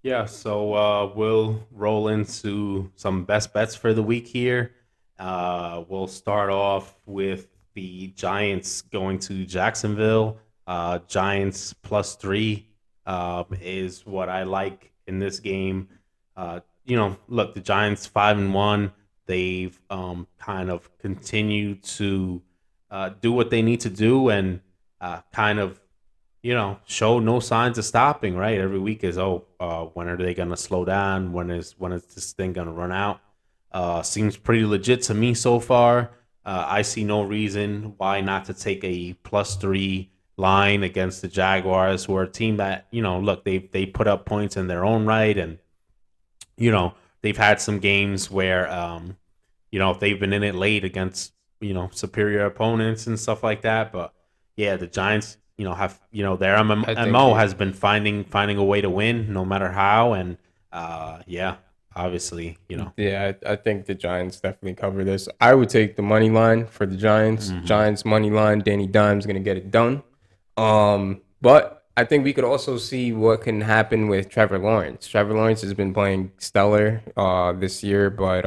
Yeah, so we'll roll into some best bets for the week here. We'll start off with the Giants going to Jacksonville. Giants +3 is what I like in this game. Look, the Giants 5-1. They've kind of continued to do what they need to do and kind of show no signs of stopping. Right, every week is when are they gonna slow down? When is this thing gonna run out? Seems pretty legit to me so far. I see no reason why not to take a +3 line against the Jaguars, who are a team that look, they put up points in their own right, and they've had some games where they've been in it late against superior opponents and stuff like that. But yeah, the Giants have their I think MO the has been finding a way to win no matter how. And yeah, obviously I think the Giants definitely cover this. I would take the money line for the Giants. hmm Giants money line. Danny Dimes gonna get it done. But I think we could also see what can happen with Trevor Lawrence. Trevor Lawrence has been playing stellar this year, but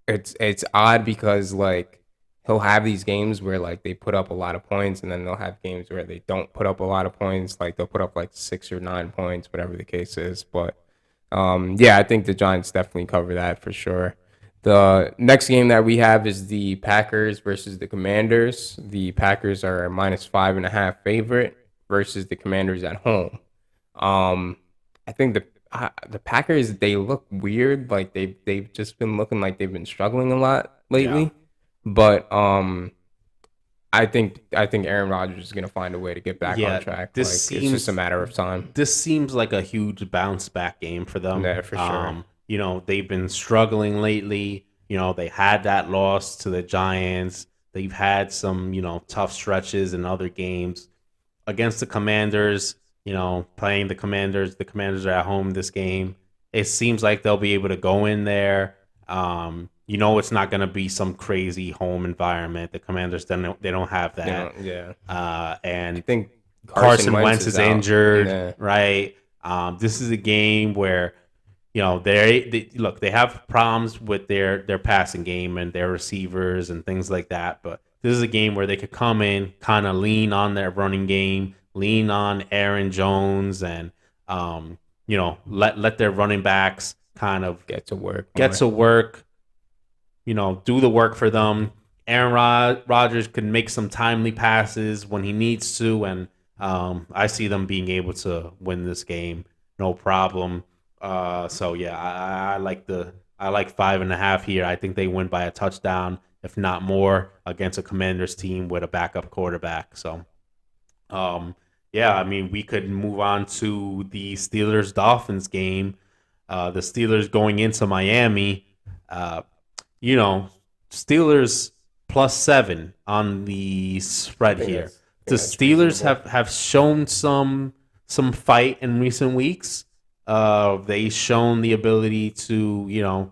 it's odd because like he'll have these games where like they put up a lot of points, and then they'll have games where they don't put up a lot of points. Like they'll put up like 6 or 9 points, whatever the case is. But yeah, I think the Giants definitely cover that for sure. The next game that we have is the Packers versus the Commanders. The Packers are a -5.5 favorite versus the Commanders at home. Um, I think the Packers, they look weird. Like they've just been looking like they've been struggling a lot yeah. lately. But I think Aaron Rodgers is gonna find a way to get back on Yeah, track. this Like it's just a seems matter of time. this seems like a huge bounce back game for them. Yeah, for sure. They've been struggling lately. They had that loss to the Giants. They've had some, tough stretches in other games against the Commanders. Playing the Commanders. The Commanders are at home this game. It seems like they'll be able to go in there. It's not going to be some crazy home environment. The Commanders they don't have You that. know, yeah. I And think Carson Carson Wentz Wentz is is out. injured, Yeah. right? This is a game where they look, they have problems with their passing game and their receivers and things like that. But this is a game where they could come in, kind of lean on their running game, lean on Aaron Jones, and let their running backs kind of Get to work get more. to work, do the work for them. Aaron Rodgers can make some timely passes when he needs to, and I see them being able to win this game, no problem. So yeah, I like 5.5 here. I think they win by a touchdown, if not more, against a Commanders team with a backup quarterback. So um, yeah, I mean, we could move on to the Steelers Dolphins game. The Steelers going into Miami. Uh, you know, Steelers +7 on the I spread think here. that's I The think that's Steelers reasonable. have shown some fight in recent weeks. They've shown the ability to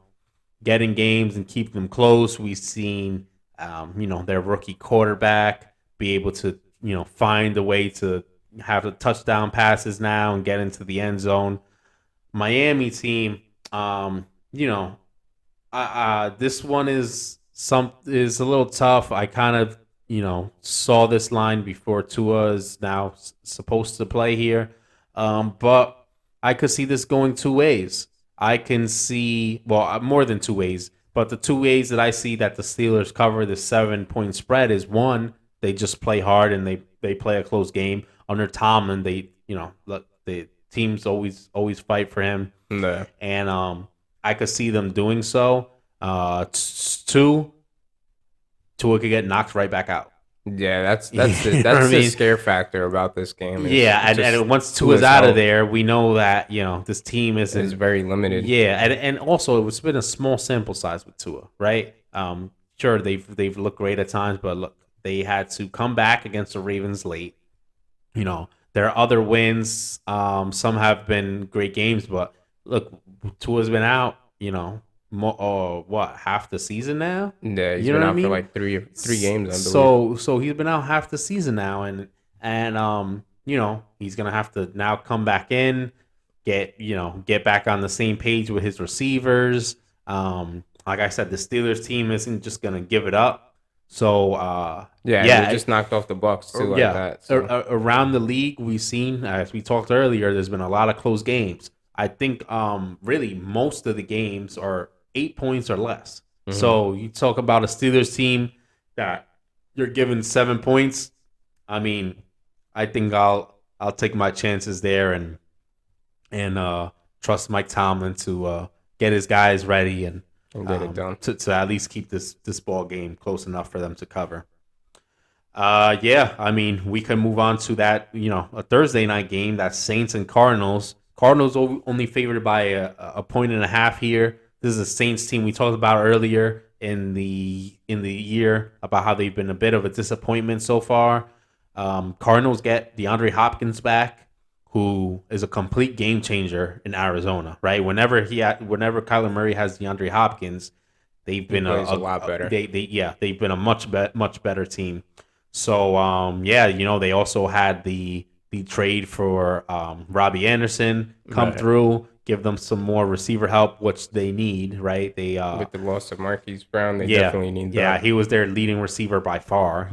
get in games and keep them close. We've seen their rookie quarterback be able to find a way to have the touchdown passes now and get into the end zone. Miami team, you know, this one is a little tough. I kind of saw this line before Tua is now supposed to play here, but I could see this going two ways. I can see more than two ways, but the two ways that I see that the Steelers cover the 7 point spread is one, they just play hard and they play a close game under Tomlin. They look, the teams always fight for him, Yeah. and I could see them doing so. Two, Tua could get knocked right back out. Yeah, that's that's the You know what I that's the mean? scare factor about this game is Yeah, and just once to Tua's his out of health there, we know that this team is isn't. very limited. Yeah, and also it's been a small sample size with Tua, right? Sure they've looked great at times, but look, they had to come back against the Ravens late. There are other wins. Some have been great games, but look, Tua's been out. What, half the season now? Yeah, he's You know been what I out for mean? like three games, I believe. So he's been out half the season now, and he's gonna have to now come back in, get back on the same page with his receivers. Like I said, the Steelers team isn't just gonna give it up. So Yeah, they just knocked off the Bucks too like yeah, that. So. around the league, we've seen, as we talked earlier, there's been a lot of close games. I think really most of the games are 8 points or less. Mm-hmm. So you talk about a Steelers team that you're given 7 points. I mean, I think I'll take my chances there and trust Mike Tomlin to get his guys ready and get it done to at least keep this ball game close enough for them to cover. Yeah, I mean, we can move on to that, a Thursday night game, that's Saints and Cardinals. Cardinals only favored by a point and a half here. This is a Saints team we talked about earlier in the year about how they've been a bit of a disappointment so far. Cardinals get DeAndre Hopkins back, who is a complete game changer in Arizona, right? Whenever Kyler Murray has DeAndre Hopkins, they've been a lot better. They've been a much better team. So they also had the trade for Robbie Anderson come through, give them some more receiver help, which they need, right? They with the loss of Marquise Brown, they definitely need that. Yeah, he was their leading receiver by far,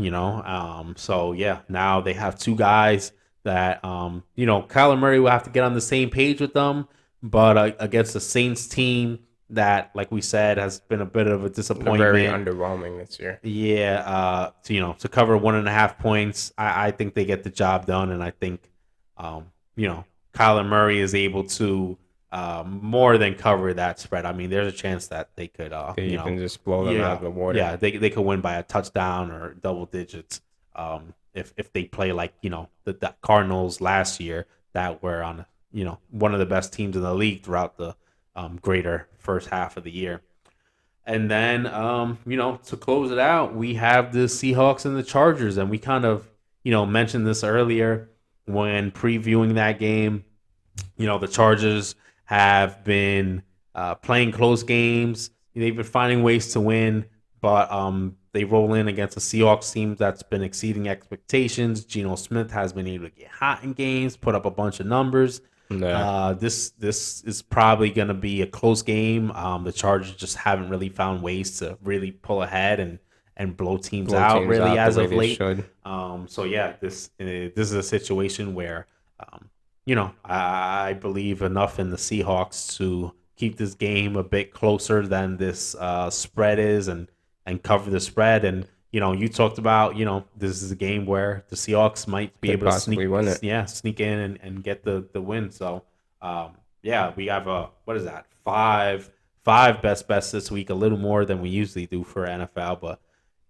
So now they have two guys that Kyler Murray will have to get on the same page with them, but against the Saints team that, like we said, has been a bit of a disappointment. Very underwhelming this year. Yeah, to cover 1.5 points, I think they get the job done, and I think, Kyler Murray is able to more than cover that spread. I mean, there's a chance that they could, they can just blow them out of the water. Yeah, they could win by a touchdown or double digits. If they play like the Cardinals last year that were on one of the best teams in the league throughout the greater first half of the year. And then, to close it out, we have the Seahawks and the Chargers. And we kind of, mentioned this earlier when previewing that game. The Chargers have been playing close games. They've been finding ways to win, but they roll in against a Seahawks team that's been exceeding expectations. Geno Smith has been able to get hot in games, put up a bunch of numbers. This is probably going to be a close game. The Chargers just haven't really found ways to really pull ahead and blow teams out really as of late. This is a situation where I believe enough in the Seahawks to keep this game a bit closer than this spread is and cover the spread. And you talked about, this is a game where the Seahawks might be able to sneak in and get the win. So, we have five best bets this week, a little more than we usually do for NFL, but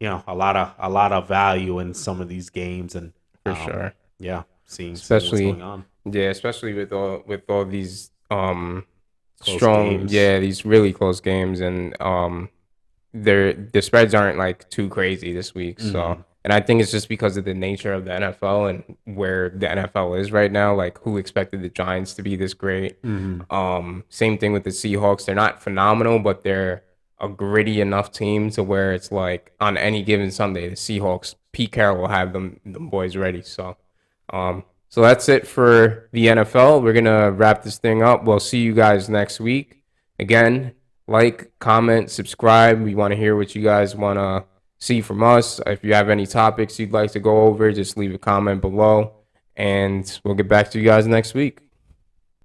a lot of value in some of these games and for sure. Yeah, seeing especially what's going on. Yeah, especially with all these Close strong games. These really close games, and the spreads aren't like too crazy this week. So, and I think it's just because of the nature of the NFL and where the NFL is right now. Like, who expected the Giants to be this great? Same thing with the Seahawks. They're not phenomenal, but they're a gritty enough team to where it's like on any given Sunday, the Seahawks, Pete Carroll will have them boys ready. So, so that's it for the NFL. We're gonna wrap this thing up. We'll see you guys next week. Again, like, comment, subscribe. We want to hear what you guys want to see from us. If you have any topics you'd like to go over, just leave a comment below, and we'll get back to you guys next week.